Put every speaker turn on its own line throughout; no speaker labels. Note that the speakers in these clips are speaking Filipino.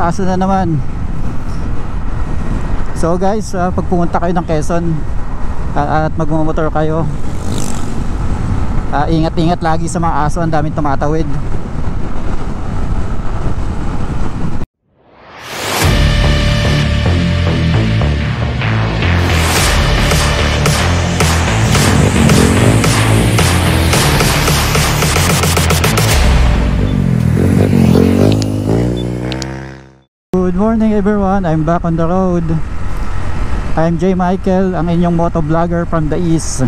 aso na naman. So guys, pag pumunta kayo ng Quezon at magmumotor kayo, ingat-ingat lagi sa mga aso, ang daming tumatawid. Good morning everyone, I'm back on the road. I'm J. Michael, ang inyong motovlogger from the East.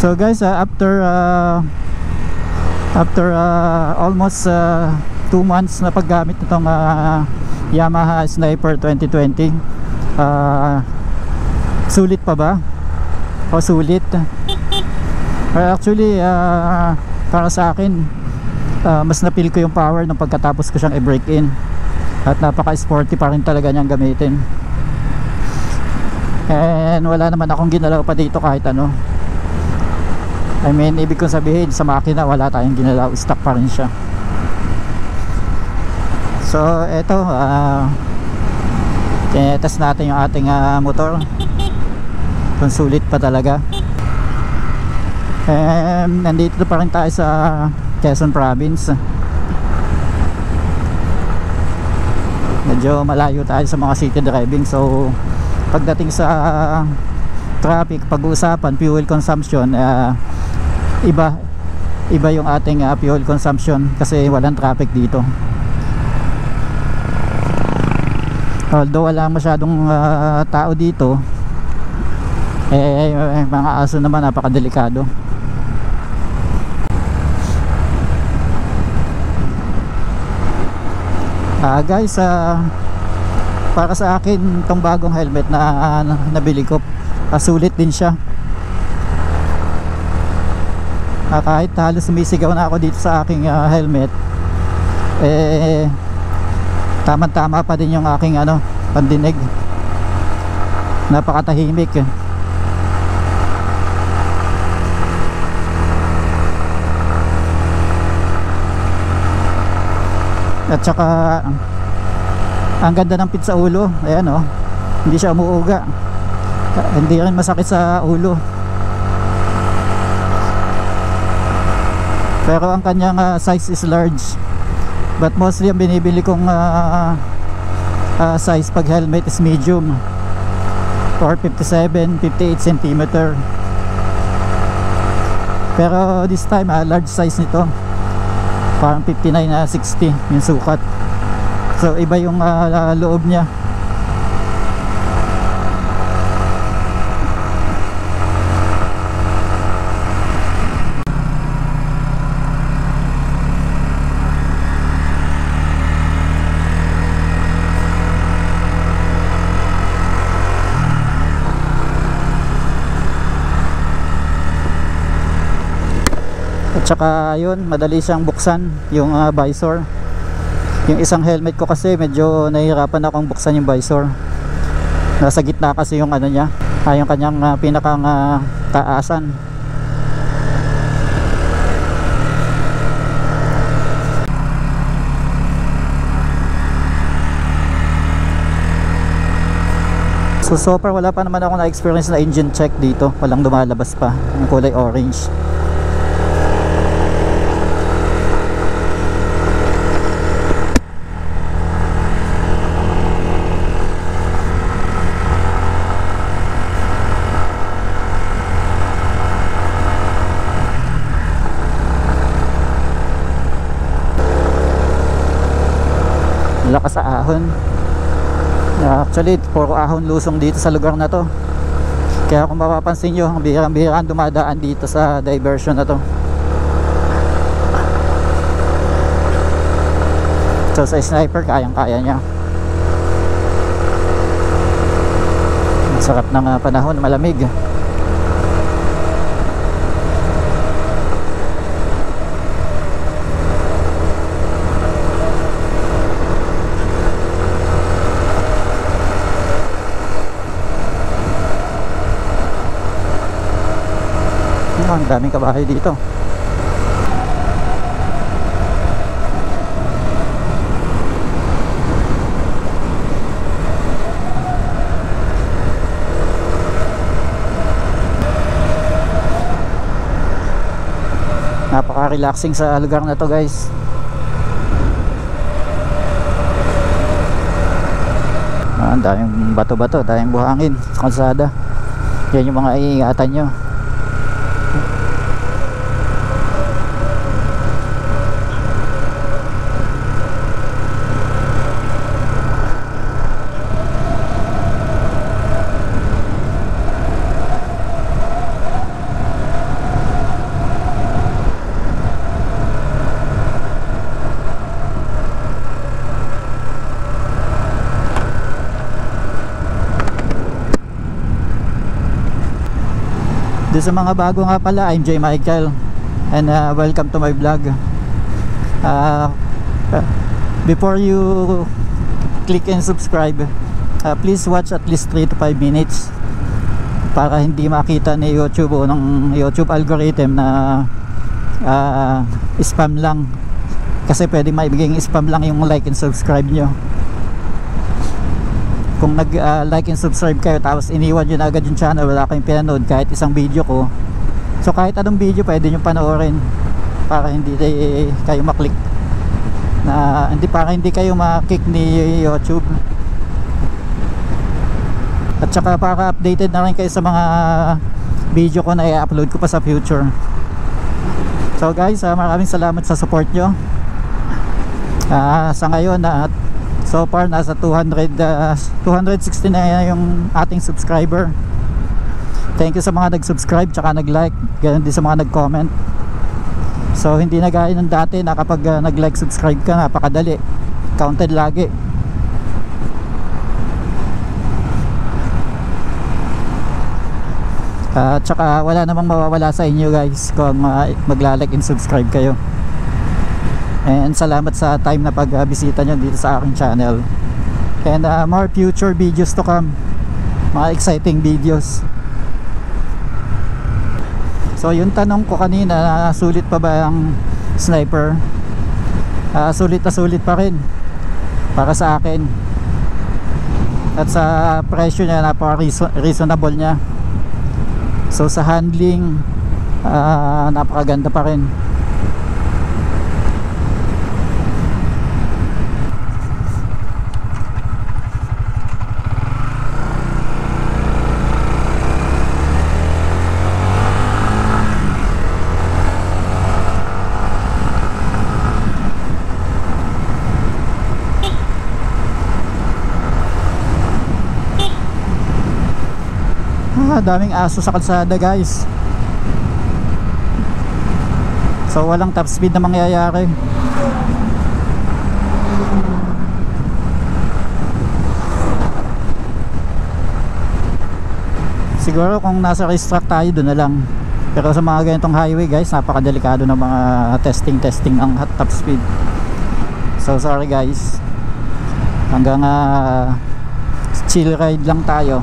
So guys, after almost 2 months na paggamit nitong Yamaha Sniper 2020, sulit pa ba? O sulit? Actually, para sa akin, mas napil ko yung power nung pagkatapos ko siyang i-break in, at napaka-sporty pa rin talaga niyang gamitin. And wala naman akong ginalaw pa dito kahit ano. I mean, ibig kong sabihin, sa makina wala tayong ginalaw, stock pa rin siya. So eto, test natin yung ating motor kung sulit pa talaga. Nandito pa rin tayo sa Quezon Province. Medyo malayo tayo sa mga city driving, so pagdating sa traffic, pag-uusapan fuel consumption, iba yung ating fuel consumption kasi walang traffic dito. Although wala masyadong tao dito, mga aso naman napakadelikado. Guys, para sa akin tong bagong helmet na nabili ko, sulit din siya. Kahit halos sumisigaw na ako dito sa aking helmet, tama-tama pa din yung aking pandinig. Napakatahimik. At saka ang ganda ng pit sa ulo. Ayan hindi siya umuuga, hindi rin masakit sa ulo. Pero ang kanyang size is large, but mostly ang binibili kong size pag helmet is medium, or 57, 58 cm. Pero this time large size nito, parang 59 na 60 yung sukat. So iba yung loob niya. At saka yun, madali siyang buksan yung visor. Yung isang helmet ko kasi medyo nahihirapan akong buksan yung visor. Nasa gitna kasi yung niya, yung kanyang pinakang taasan. So far wala pa naman ako na-experience na engine check dito. Walang lumalabas pa yung kulay orange. malakas sa ahon. Actually puro ahon lusong dito sa lugar na to, kaya kung mapapansin nyo, ang bihirang-bihirang dumadaan dito sa diversion na to. So sa sniper, kayang-kaya niya. Ang sarap ng panahon, malamig. Ang daming kabahay dito. Napaka-relaxing sa lugar na to, guys. Ang daming bato-bato, daming buhangin sa kalsada. Yan yung mga iingatan nyo. Sa mga bago nga pala, I'm J. Michael and welcome to my vlog. Before you click and subscribe, please watch at least 3 to 5 minutes para hindi makita ni YouTube o ng YouTube algorithm na spam lang, kasi pwede maibigay spam lang yung like and subscribe nyo. Kung nag-like and subscribe kayo tapos iniwan nyo na agad yung channel, wala kayong pinanood kahit isang video ko, so kahit anong video pwede nyo panoorin para hindi kayo maklik na, para hindi kayo makick ni YouTube. At saka para updated na rin kayo sa mga video ko na i-upload ko pa sa future. So guys, maraming salamat sa support nyo. Sa ngayon so far nasa 260 na yung ating subscriber. Thank you sa mga nag-subscribe tsaka nag-like, ganoon din sa mga nag-comment. So hindi na gaya ng dati na kapag nag-like, subscribe ka, napakadali, counted lagi. Tsaka wala namang mawawala sa inyo, guys, kung magla-like and subscribe kayo. And salamat sa time na pagbisita nyo dito sa aking channel. And more future videos to come, mga exciting videos. So yung tanong ko kanina, sulit pa ba ang sniper? Sulit na sulit pa rin para sa akin. At sa presyo niya, napaka-reasonable niya. So sa handling, napakaganda pa rin. Daming aso sa kalsada, guys. So walang top speed na mangyayari. Siguro kung nasa racetrack tayo, doon na lang. Pero sa mga ganitong highway, guys, napakadelikado ng mga testing ang top speed. So sorry, guys. Hanggang chill ride lang tayo.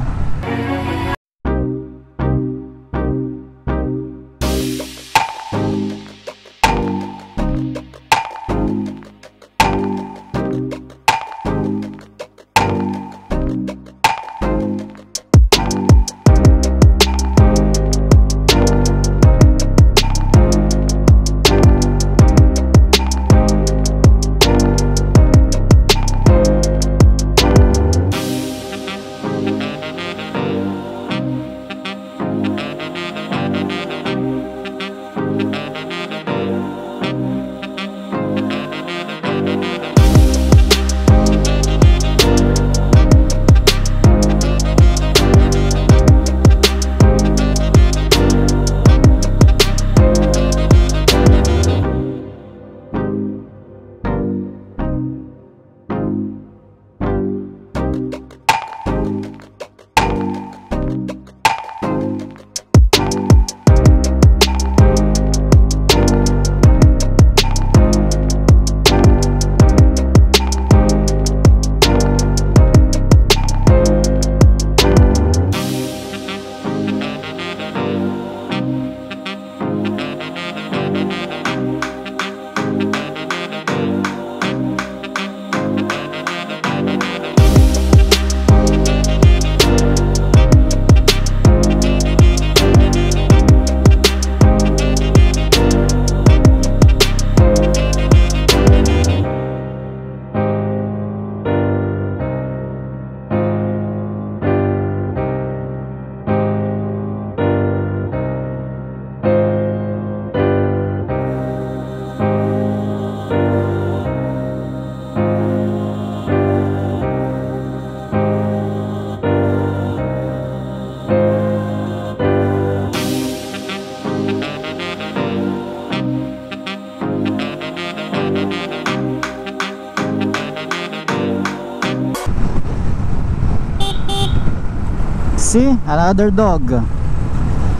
See, another dog.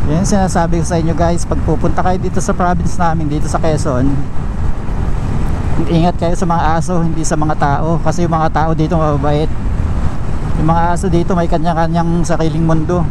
Yan sinasabi ko sa inyo guys, pag pupunta kayo dito sa province namin, dito sa Quezon, ingat kayo sa mga aso, hindi sa mga tao. Kasi yung mga tao dito mababait. Yung mga aso dito may kanya-kanyang sariling mundo.